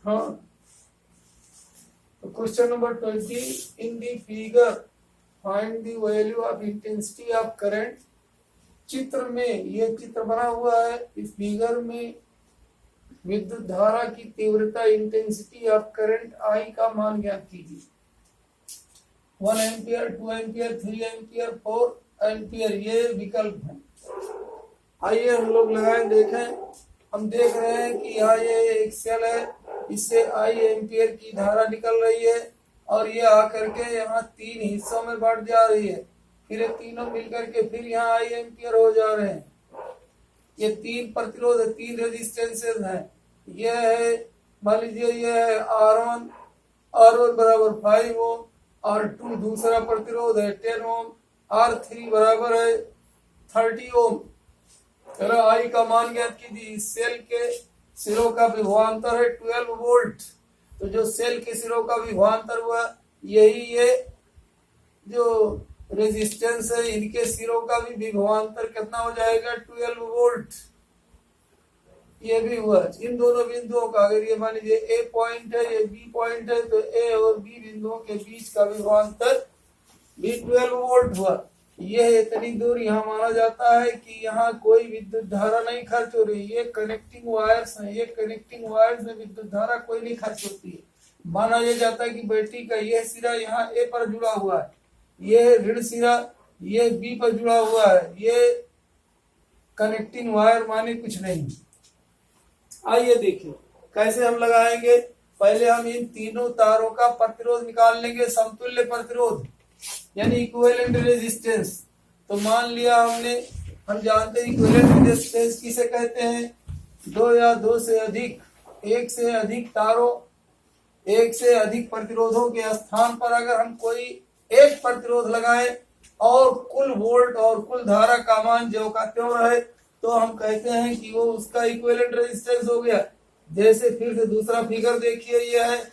हाँ, तो question number 20 in the figure find the value of intensity of current. चित्र में, ये चित्र बना हुआ है, इस फिगर में विद्युत धारा की तीव्रता इंटेंसिटी ऑफ करंट आई का मान ज्ञात कीजिए। 1 एम्पियर, 2 एम्पियर, 3 एम्पियर, 4 एम्पियर, ये विकल्प है। आइए हम लोग लगाएं, देखें। हम देख रहे हैं कि यहाँ ये एक सेल है, इससे आई एम्पियर की धारा निकल रही है और ये आकर के यहाँ 3 हिस्सों में बढ़ जा रही है। फिर ये तीनों मिलकर के फिर यहाँ आई एम्पियर हो जा रहे हैं। ये 3 प्रतिरोध है, 3 रेजिस्टेंसेस हैं। यह है, मान लीजिए यह है R1, R1 बराबर 5 ओम, R2 दूसरा प्रतिरोध है 10 ओम, R3 बराबर है 30 ओम। चलो आई का मान ज्ञात कीजिए। इस सेल के सिरों का विभवांतर है 12 वोल्ट। तो जो सेल के सिरों का विभवांतर हुआ, यही ये जो रेजिस्टेंस है, इनके सिरों का भी विभवांतर कितना हो जाएगा? 12 वोल्ट। ये भी हुआ। इन दोनों बिंदुओं का, अगर ये मान लीजिए ए पॉइंट है, ये बी पॉइंट है, तो ए और बी बिंदुओं के बीच का विभवांतर भी 12 वोल्ट हुआ। यह इतनी दूर यहाँ माना जाता है कि यहाँ कोई विद्युत धारा नहीं खर्च हो रही। ये कनेक्टिंग वायर्स हैं, ये कनेक्टिंग वायर्स में विद्युत धारा कोई नहीं खर्च होती है। माना यह जाता है कि बैटरी का यह सिरा यहाँ ए पर जुड़ा हुआ है, ये ऋण सिरा ये बी पर जुड़ा हुआ है, ये कनेक्टिंग वायर माने कुछ नहीं। आइए देखिए कैसे हम लगाएंगे। पहले हम इन तीनों तारों का प्रतिरोध निकाल लेंगे, समतुल्य प्रतिरोध यानी इक्विवेलेंट रेजिस्टेंस। तो मान लिया हमने, हम जानते हैं इक्विवेलेंट रेजिस्टेंस किसे कहते हैं? 2 या 2 से अधिक, 1 से अधिक तारों, 1 से अधिक प्रतिरोधों के स्थान पर अगर हम कोई एक प्रतिरोध लगाएं और कुल वोल्ट और कुल धारा का मान ज्यों का त्यों रहे, तो हम कहते हैं कि वो उसका इक्विवेलेंट रेजिस्टेंस हो गया। जैसे फिर से दूसरा फिगर देखिए, ये है,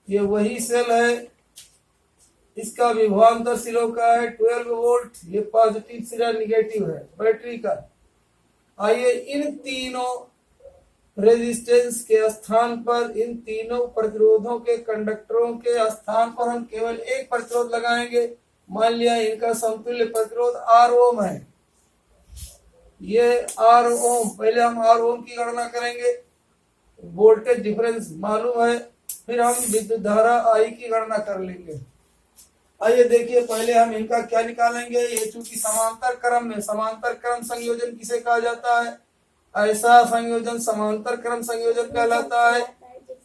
ये वही सेल है, इसका विभवांतर सिरों का है 12 वोल्ट, ये पॉजिटिव सिरा नेगेटिव है बैटरी का। आइए इन तीनों रेजिस्टेंस के स्थान पर, इन तीनों प्रतिरोधों के कंडक्टरों के स्थान पर हम केवल एक प्रतिरोध लगाएंगे। मान लिया इनका समतुल्य प्रतिरोध R ओम है, ये R ओम। पहले हम R ओम की गणना करेंगे, वोल्टेज डिफरेंस मालूम है, फिर हम विद्युत धारा I की गणना कर लेंगे। आइए देखिए, पहले हम इनका क्या निकालेंगे। ये चूंकि समांतर क्रम में, समांतर क्रम संयोजन किसे कहा जाता है? ऐसा संयोजन समांतर क्रम संयोजन कहलाता है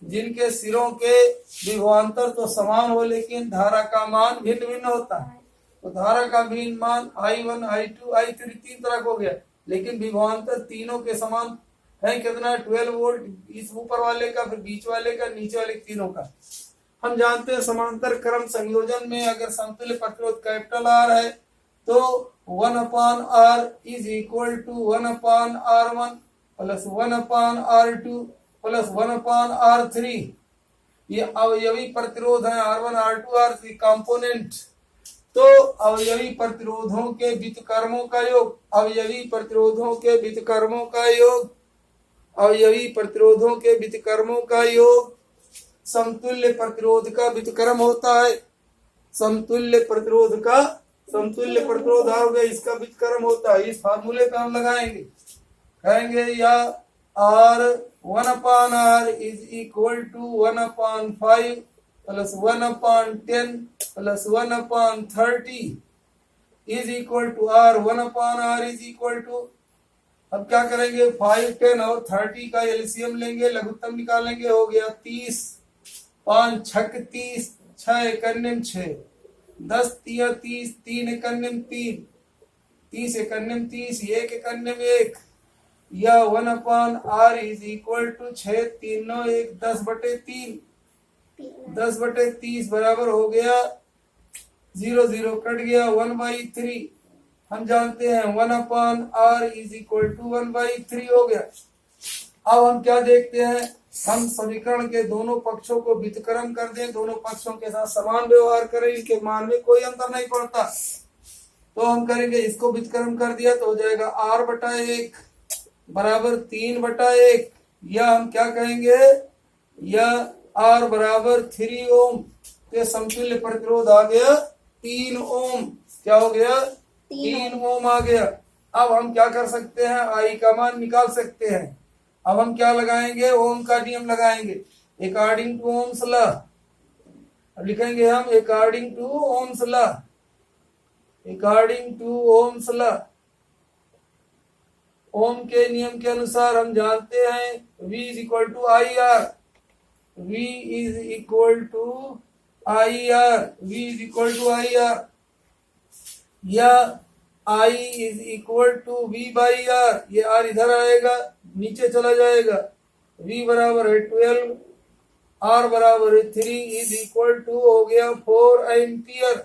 जिनके सिरों के विभवांतर तो समान हो लेकिन धारा का मान भिन्न भिन्न होता है। तो धारा का भिन्न मान I1, I2, I3 तीन तरह का हो गया, लेकिन विभवांतर तीनों के समान है। कितना? 12 वोल्ट, इस ऊपर वाले का, फिर बीच वाले का, नीचे वाले तीनों का। हम जानते हैं समांतर क्रम संयोजन में अगर समतुल्य प्रतिरोध कैपिटल R है तो 1/R is equal to 1/R1 plus 1/R2 plus 1/R3। ये अवयवी प्रतिरोध है, R1, R2, R3 कंपोनेंट। तो अवयवी प्रतिरोधों के व्युत्क्रमों का योग, अवयवी प्रतिरोधों के व्युत्क्रमों का योग, अवयवी प्रतिरोधों के व्युत्क्रमों का योग समतुल्य प्रतिरोध का व्युत्क्रम होता है। समतुल्य प्रतिरोध का, समतुल्य प्रतिरोध हो गया, इसका व्युत्क्रम होता है। इस फार्मूले पे हम लगाएंगे, कहेंगे या R1/R is equal to 1/5 plus 1/10 plus 1/30 is equal to R1/R is equal to, अब क्या करेंगे, 5, 10 और 30 का एलसीएम लेंगे, लघुत्तम निकालेंगे, हो गया 30, 5 छक 30, 6 एकन्यम 6, 10 तिया 30, 3 एकन्यम 3, 30 एकन्यम 30, 1 एकन्यम 1, या 1/R इज इक्वल टू 6 3 9 1 10/3, 10/30 बराबर हो गया 0 0 कट गया 1/3। हम जानते हैं 1/R इज इक्वल टू 1/3 हो गया। अब हम क्या देखते हैं, हम समीकरण के दोनों पक्षों को व्युत्क्रम कर दें, दोनों पक्षों के साथ समान व्यवहार करें, इनके मान में कोई अंतर नहीं पड़ता। तो हम करेंगे, इसको व्युत्क्रम कर दिया तो हो जाएगा R/1 बराबर 3/1, या हम क्या कहेंगे या R बराबर 3 ओम, तो समतुल्य प्रतिरोध आ गया 3 ओम। क्या हो गया? 3 ओम आ गया। अब हम क्या कर सकते हैं? आई का मान निकाल सकते हैं। अब हम क्या लगाएंगे? ओम का नियम लगाएंगे, अकॉर्डिंग टू ओम्स लॉ। अब लिखेंगे हम according to Ohm's law, according to Ohm's law. Ohm के नियम के अनुसार हम जानते हैं V is equal to I R, V is equal to I R, V is equal to I R, या I is equal to V by R. ये R इधर आएगा, नीचे चला जाएगा। V बराबर है 12, R बराबर है 3, इज इक्वल टू हो गया 4 एम्पियर।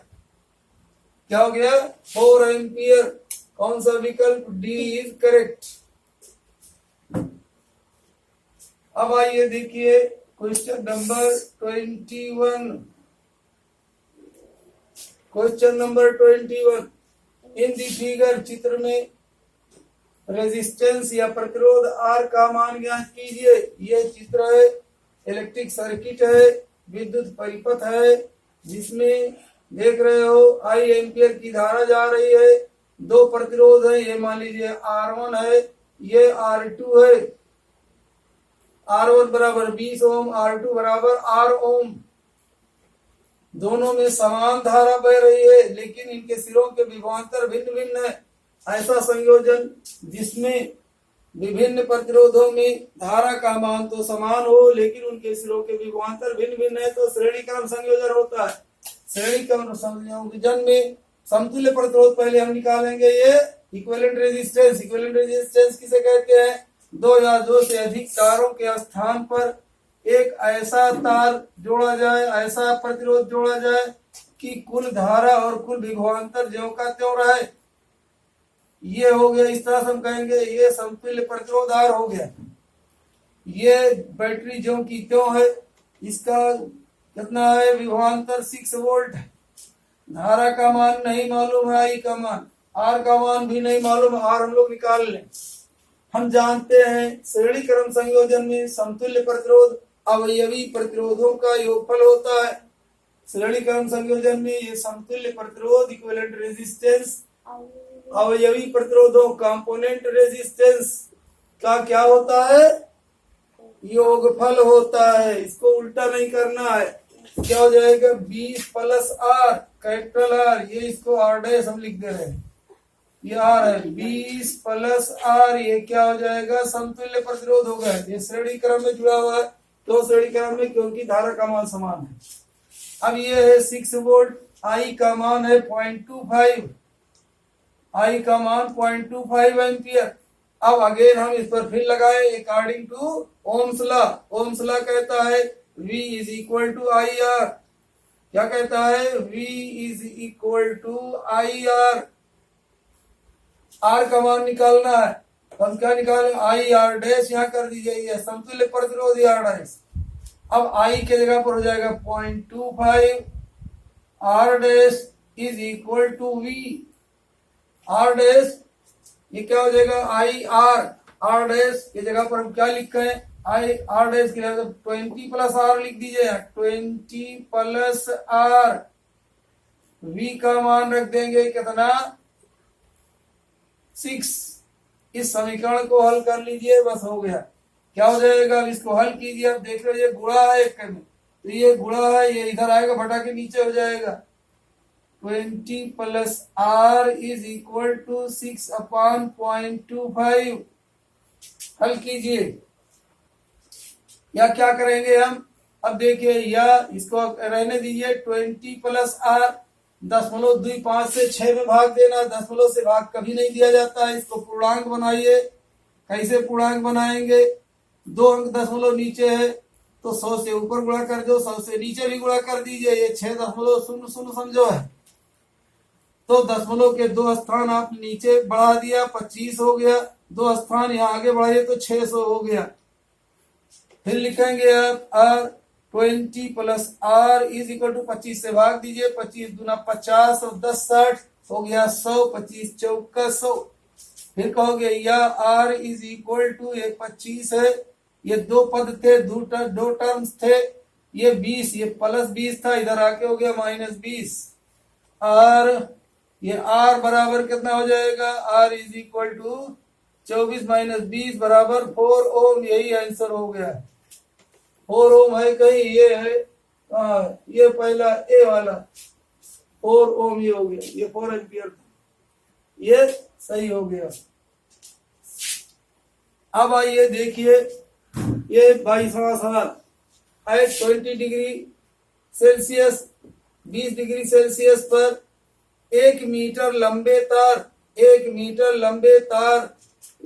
क्या हो गया? 4 एम्पियर। कौन सा विकल्प? D is correct. अब आइए देखिए क्वेश्चन नंबर 21। क्वेश्चन नंबर 21, इन दी फिगर, चित्र में रेजिस्टेंस या प्रतिरोध R का मान ज्ञात कीजिए। ये चित्र है, इलेक्ट्रिक सर्किट है, विद्युत परिपथ है, जिसमें देख रहे हो I एम्पियर की धारा जा रही है। दो प्रतिरोध है, ये मान लीजिए R1 है, ये R2 है। R1 बराबर 20 ओम, R2 बराबर 8 ओम। दोनों में समान धारा बह रही है, लेकिन इनके सिरों के विभवांतर भिन्न भिन्न है। ऐसा संयोजन जिसमें विभिन्न प्रतिरोधों में धारा का मान तो समान हो, लेकिन उनके सिरों के विभवांतर भिन्न भिन्न है, तो श्रेणी क्रम संयोजन होता है। श्रेणी क्रम संयोजन में समतुल्य प्रतिरोध पहले हम निकालेंगे, ये इक्विवेलेंट रेजिस्टेंस। इक्विवेलेंट रेजिस्टेंस किसे कहते हैं? दो या दो से अधिक तारों के स्थान पर एक ऐसा तार जोड़ा जाए, ऐसा प्रतिरोध जोड़ा जाए कि कुल धारा और कुल विभवांतर ज्यों का त्यों रहे। ये हो गया, इस तरह से हम कहेंगे ये समतुल्य प्रतिरोध R हो गया। ये बैटरी ज्यों की त्यों है, इसका कितना है? विभवांतर 6 वोल्ट। धारा का मान नहीं मालूम है, I का मान, R का मान भी नहीं मालूम, R हम लोग निकाल लें। हम जानते हैं श्रेणी क्रम संयोजन में समतुल्य प्रतिरोध अवयवी प्रतिरोधों का योगफल होता है। श्रेणी क्रम संयोजन में ये समतुल्य प्रतिरोध इक्विवेलेंट रेजिस्टेंस अवयवी प्रतिरोधों कंपोनेंट रेजिस्टेंस का क्या होता है? योगफल होता है। इसको उल्टा नहीं करना है। क्या हो जाएगा? 20 प्लस R, कैपिटल R, ये इसको R डैश हम लिख दे रहे हैं, ये R है। 20 प्लस R, ये क्या हो जाएगा? समतुल्य प्रतिरोध होगा। ये श्रेणी क्रम में जुड़ा हुआ है, तो श्रेणी क्रम में, क्योंकि धारा का मान समान है। अब ये है 6 वोल्ट, I का मान है 0.25, I का मान 0.25 एम्पियर। अब अगेन हम इस पर फिर लगाए according to Ohm's law. Ohm's law कहता है V is equal to I R. क्या कहता है? V is equal to I R. R का मान निकालना है, हम क्या निकालें? आई आर डैश यहाँ कर दीजिए, ये समतुल्य प्रतिरोध R डैश। अब I के जगह पर हो जाएगा 0.25, R dash is equal to V। R dash ये क्या हो जाएगा? आई आर। R डैश की जगह पर हम क्या लिखे हैं? आई आर डैश की जगह 20 प्लस R लिख दीजिए, 20 प्लस R। V का मान रख देंगे कितना? 6। इस समीकरण को हल कर लीजिए, बस हो गया। क्या हो जाएगा? अब इसको हल कीजिए। अब देख लो, ये गुणा है एक में, तो ये गुणा है, ये इधर आएगा, बटा के नीचे हो जाएगा। 20 plus R is equal to 6 upon 0.25। हल कीजिए। या क्या करेंगे हम? अब देखिए, या इसको रहने दीजिए। 20 प्लस R 0.25 से 6 में भाग देना। 0 से भाग कभी नहीं दिया जाता है, इसको पूर्णांक बनाइए। कैसे पूर्णांक बनाएंगे? 2 अंक 0 नीचे है, तो 100 से ऊपर गुणा कर दो, 100 से नीचे भी गुणा कर दीजिए। ये 6.00 समझो है, तो 0 के 2 स्थान आप नीचे बढ़ा दिया, 25 हो गया। 2 स्थान यहाँ आगे बढ़ाइए तो 600 हो गया। फिर लिखेंगे आप 20 plus R is equal to 25 से भाग दीजिए। 25 दूना 50 और 10 60 हो गया 100। 25 चौका 100। फिर कहोगे या R इज इक्वल टू 25 है, ये दो पद थे, दो टर्म्स थे, ये 20, ये +20 था, इधर आके हो गया -20। और ये R बराबर कितना हो जाएगा, R इज इक्वल टू 24 - 20 बराबर 4 ओम। यही आंसर हो गया। 4 ओम है कहीं, ये है ये पहला ए वाला 4 ओम, ये हो गया, ये 4 एम्पियर था, ये सही हो गया। अब आइए देखिए ये 22वां सवाल है। 20 डिग्री सेल्सियस 20 डिग्री सेल्सियस पर 1 मीटर लंबे तार 1 मीटर लंबे तार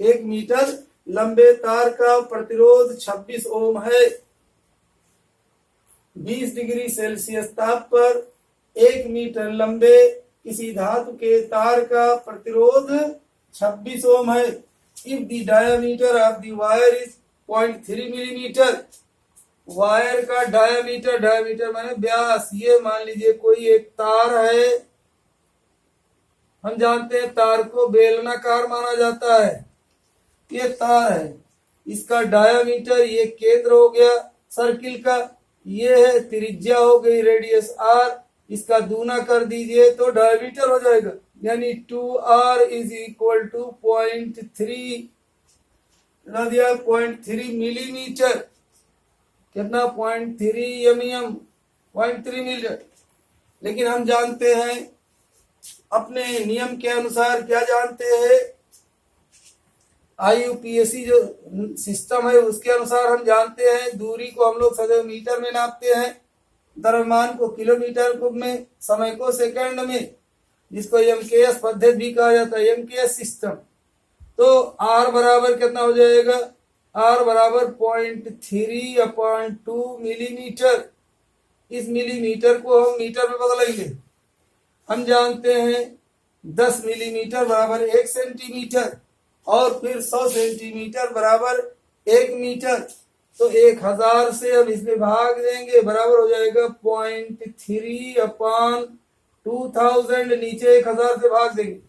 1 मीटर लंबे तार का प्रतिरोध 26 ओम है। 20 डिग्री सेल्सियस ताप पर 1 मीटर लंबे किसी धातु के तार का प्रतिरोध 26 ओम है। If the diameter of the wire is 0.3 millimetre, wire का डायमीटर माने व्यास, ये मान लीजिए कोई एक तार है, हम जानते हैं तार को बेलनाकार माना जाता है, ये तार है, इसका डायमीटर, ये केंद्र हो गया सर्किल का, ये है त्रिज्या हो गई रेडियस r, इसका दूना कर दीजिए तो डायमीटर हो जाएगा, यानी 2r is equal to 0.3 millimetre. कितना, 0.3 mm, 0.3 मिलीमीटर। लेकिन हम जानते हैं अपने नियम के अनुसार, क्या जानते हैं, IUPAC जो सिस्टम है उसके अनुसार हम जानते हैं दूरी को हम लोग सदैव मीटर में नापते हैं, द्रव्यमान को किलोमीटर में, समय को सेकंड में, जिसको MKS पद्धति भी कहा जाता है, MKS सिस्टम। तो R बराबर कितना हो जाएगा, R बराबर 0.3/2 मिलीमीटर। इस मिलीमीटर को हम मीटर में बदलेंगे। हम जानते हैं 10 मिलीमीटर बराबर 1 सेंटीमीटर, और फिर 100 सेंटीमीटर बराबर 1 मीटर। तो 1000 से हम इसमें भाग देंगे, बराबर हो जाएगा 0.3/2000। नीचे 1000 से भाग देंगे,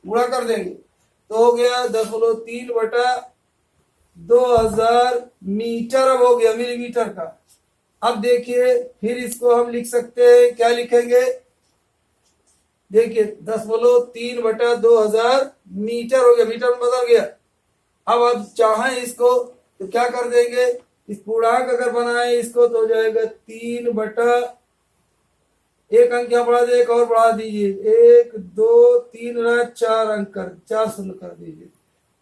गुणा कर देंगे, तो हो गया 10.3/2000 मीटर। अब हो गया मिलीमीटर का। अब देखिए फिर इसको हम लिख सकते हैं, क्या लिखेंगे, देखिए 10.3/2000 मीटर हो गया, मीटर में बदल गया। अब चाहें इसको तो क्या कर देंगे, इस पूर्णांक अगर बनाए इसको तो हो जाएगा 3/, एक अंक यहाँ बढ़ा दे, एक और बढ़ा दीजिए, 1 2 3 4 अंक कर, 4 शून्य कर दीजिए,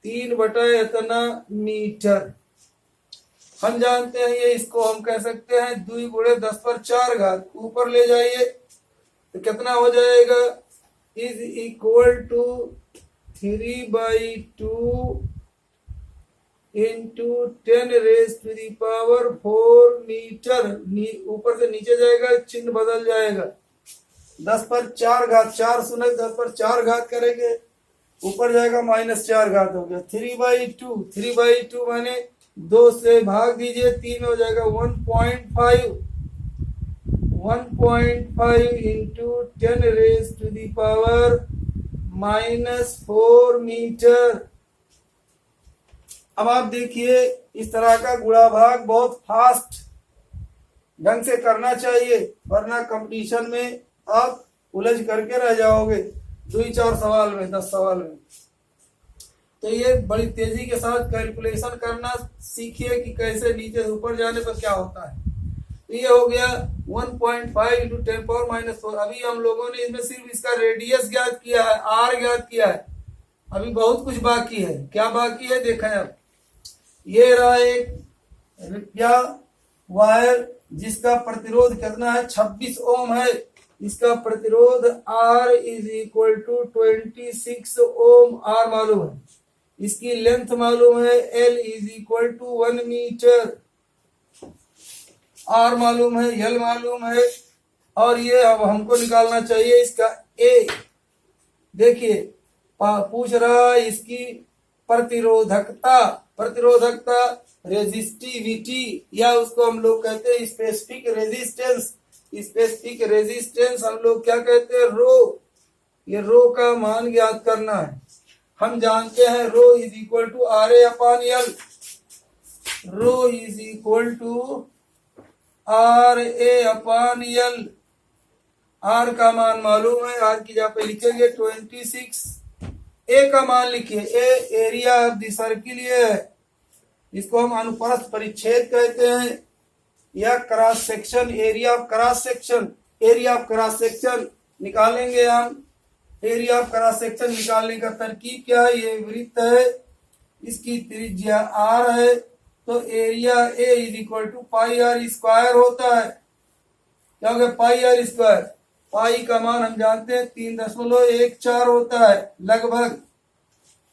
3/ इतना मीटर। हम जानते हैं ये, इसको हम कह सकते हैं 2 × 10⁴ ऊपर ले जाइए तो कितना हो जाएगा, is equal to 3/2 into 10⁴ metre. ऊपर से नीचे जाएगा, चिन्ह बदल जाएगा, 10⁴ 4 शून्य 10⁴ करेंगे, ऊपर जाएगा -4 हो गया। 3/2 माने 2 से भाग दीजिए, 3 हो जाएगा 1.5 इंटू 10⁻⁻⁴ मीटर। अब आप देखिए इस तरह का गुणा भाग बहुत फास्ट ढंग से करना चाहिए, वरना कंपटीशन में आप उलझ करके रह जाओगे 2-4 सवाल में, 10 सवाल में। तो ये बड़ी तेजी के साथ कैलकुलेशन करना सीखिए कि कैसे नीचे से ऊपर जाने पर क्या होता है। तो ये हो गया 1.5 इंटू 10⁻⁻⁴। अभी हम लोगों ने इसमें सिर्फ इसका रेडियस ज्ञात किया है, R ज्ञात किया है, अभी बहुत कुछ बाकी है। क्या बाकी है देखें अब, ये रहा एक वायर जिसका प्रतिरोध कितना है, 26 ओम है। इसका प्रतिरोध R is equal to 26 ohm, R मालूम है, इसकी लेंथ मालूम है, L is equal to 1 metre, R मालूम है, L मालूम है, और ये अब हमको निकालना चाहिए इसका A। देखिए पूछ रहा है इसकी प्रतिरोधकता रेजिस्टिविटी, या उसको हम लोग कहते हैं स्पेसिफिक रेजिस्टेंस हम लोग क्या कहते हैं, रो। ये रो का मान ज्ञात करना है। हम जानते हैं rho is equal to RA/L। Rho is equal to R A upon L. आर का मान मालूम है, आर की जगह पे लिखेंगे 26। ए का मान लिखिए, ए एरिया ऑफ द सर्किल ये है, इसको हम अनुप्रस्थ परिच्छेद कहते हैं या cross section, area of cross section. Area of cross section निकालेंगे हम। एरिया ऑफ क्रॉस सेक्शन निकालने का तरकीब क्या है, ये वृत्त है, इसकी त्रिज्या आर है, तो area A is equal to pi R square होता है। क्या हो गया, पाई आर स्क्वायर। पाई का मान हम जानते हैं 3.14 होता है लगभग।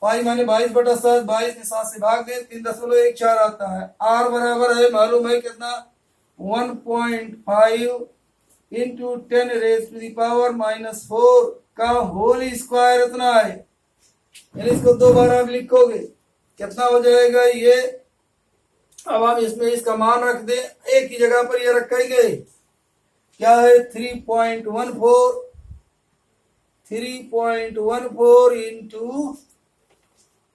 पाई माने 22/7, 22 ने 7 से भाग दे 3.14 आता है। आर बराबर है, मालूम है कितना, 1.5 इंटू 10⁻⁻⁴ का होल स्क्वायर इतना है। यानी इसको 2 बार आप लिखोगे, कितना हो जाएगा ये। अब हम इसमें इसका मान रख दें, एक ही जगह पर ये रखेंगे, क्या है 3.14 इंटू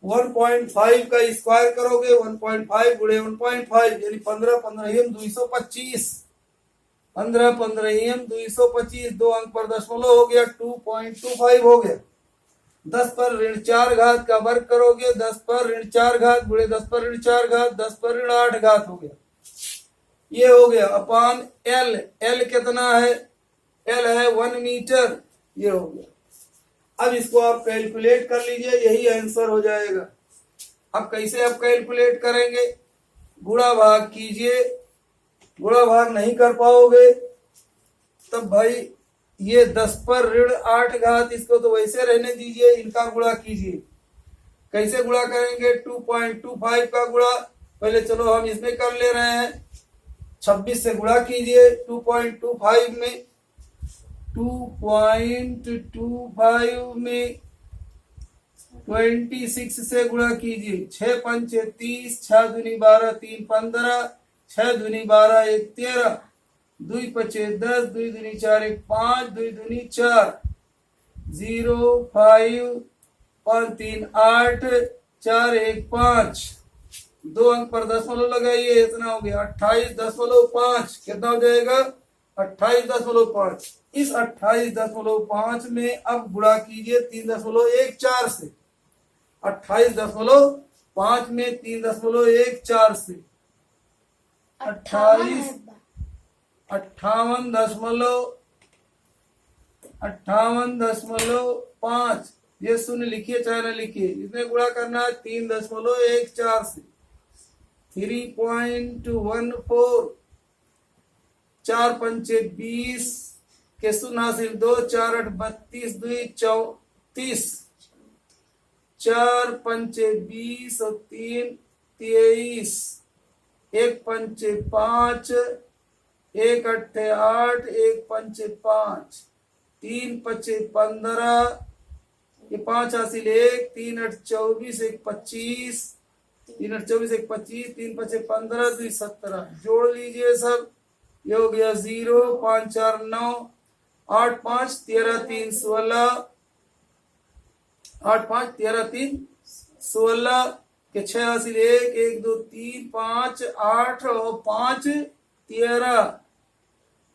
1.5 का स्क्वायर करोगे, 1.5 गुणे 1.5 यानी 15×15=225। 15×15=225, 2 अंक पर दशमलव हो गया, 2.25 हो गया। 10 पर ऋण 4 घात का वर्ग करोगे, 10 पर ऋण 4 घात गुणे 10 पर ऋण 4 घात, 10 पर ऋण 8 घात हो गया। ये हो गया अपान एल। एल कितना है, एल है 1 मीटर, ये हो गया। अब इसको आप कैलकुलेट कर लीजिए, यही आंसर हो जाएगा। अब कैसे आप कैलकुलेट करेंगे, गुणा भाग कीजिए। गुणा भाग नहीं कर पाओगे तब भाई ये 10 पर ऋण 8 घात, इसको तो वैसे रहने दीजिए, इनका गुणा कीजिए। कैसे गुणा करेंगे, 2.25 का गुणा, पहले चलो हम इसमें कर ले रहे हैं, 26 से गुणा कीजिए। 2.25 में 2.25 में 26 से गुणा कीजिए। 6 पंचे 30, 6 दूनी 12, 3 15, 6 दूनी 12, 1 13, 2 पचे 10, 2 दूनी 4, 1 5, 2 दूनी 4, 0 5 5 3 8, 4 1 5, 2 अंक पर दशमलव लगाइए, इतना हो गया 28.5। कितना हो जाएगा, 28.5। इस 28.5 में अब गुणा कीजिए 3.14 से। 28.5 में 3.14 से 58.5। ये शून्य लिखिए चाहे ना लिखिए, इसमें गुणा करना है 3.14 से। 3.14, 4 पंचे 20 के शून्य हासिल 2, 4 8 32, 2 34, 4 पंचे 20 और 3 23, 1 पंचे 5, 1 अट्ठे 8, 1 पंचे 5, 3 पचे 15, ये 5 हासिल 1, 3 8 24, 1 25, 3 8 24, 1 25, 3 पचे 15, 2 17। जोड़ लीजिए सब, ये हो गया 0 5 4 9, 8 5 13 3 16, 8 5 13 3 16 के 6 हासिल 1, 1 2 3 5 8 और 5 13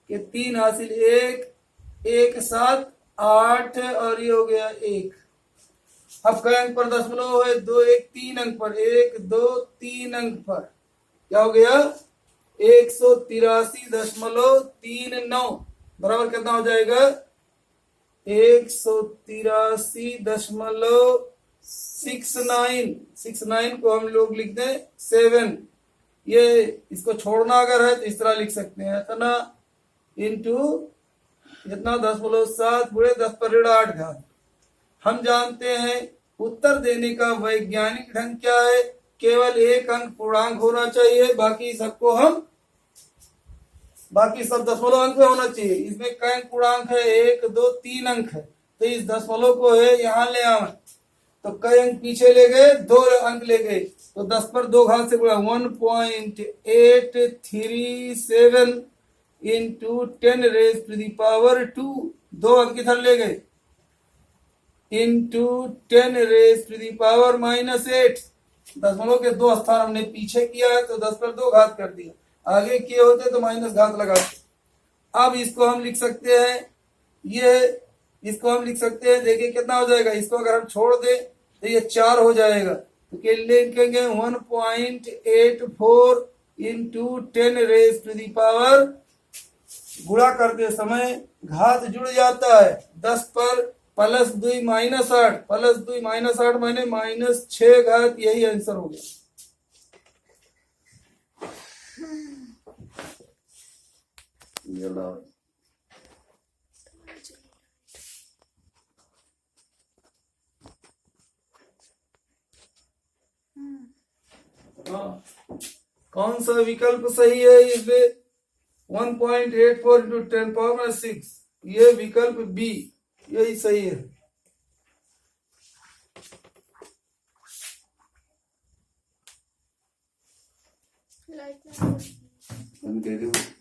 के 3 हासिल 1, 1 7 8 और ये हो गया 1। अब कई अंक पर दशमलव है, 2 1 3 अंक पर, 1 2 3 अंक पर, क्या हो गया 183.39 बराबर कितना हो जाएगा, 183.69 को हम लोग लिख दें 7। ये इसको छोड़ना अगर है तो इस तरह लिख सकते हैं, इतना इंटू इतना 10.7 गुणे 10 पर ऋण 8 घात। हम जानते हैं उत्तर देने का वैज्ञानिक ढंग क्या है, केवल एक अंक पूर्णांक होना चाहिए, बाकी सब दशमलव अंक में होना चाहिए। इसमें कई अंक पूर्णांक है, 1 2 3 अंक है, तो इस दशमलव को है यहाँ ले आए, तो कई अंक पीछे ले गए, 2 अंक ले गए, तो 10 पर 2 घात से गुणा 1.837 इंटू 10⁻², 2 अंक इधर ले गए, इंटू 10⁻⁻8 दशमलव के 2 स्थान हमने पीछे किया है तो 10 पर 2 घात कर दिया, आगे किए होते तो माइनस घात लगाते। अब इसको हम लिख सकते हैं, इसको हम लिख सकते हैं, देखिए कितना हो जाएगा, इसको अगर हम छोड़ दें तो ये 4 हो जाएगा, तो लिखेंगे 1.84 into 10 raise to the power, गुणा करते समय घात जुड़ जाता है, 10 पर प्लस 2 माइनस 8, प्लस 2 माइनस 8 माने माइनस 6 घात, यही आंसर हो गया। कौन सा विकल्प सही है इसमें? 1.84 इंटू 10 पावर 6, ये विकल्प बी यही सही है। लाइट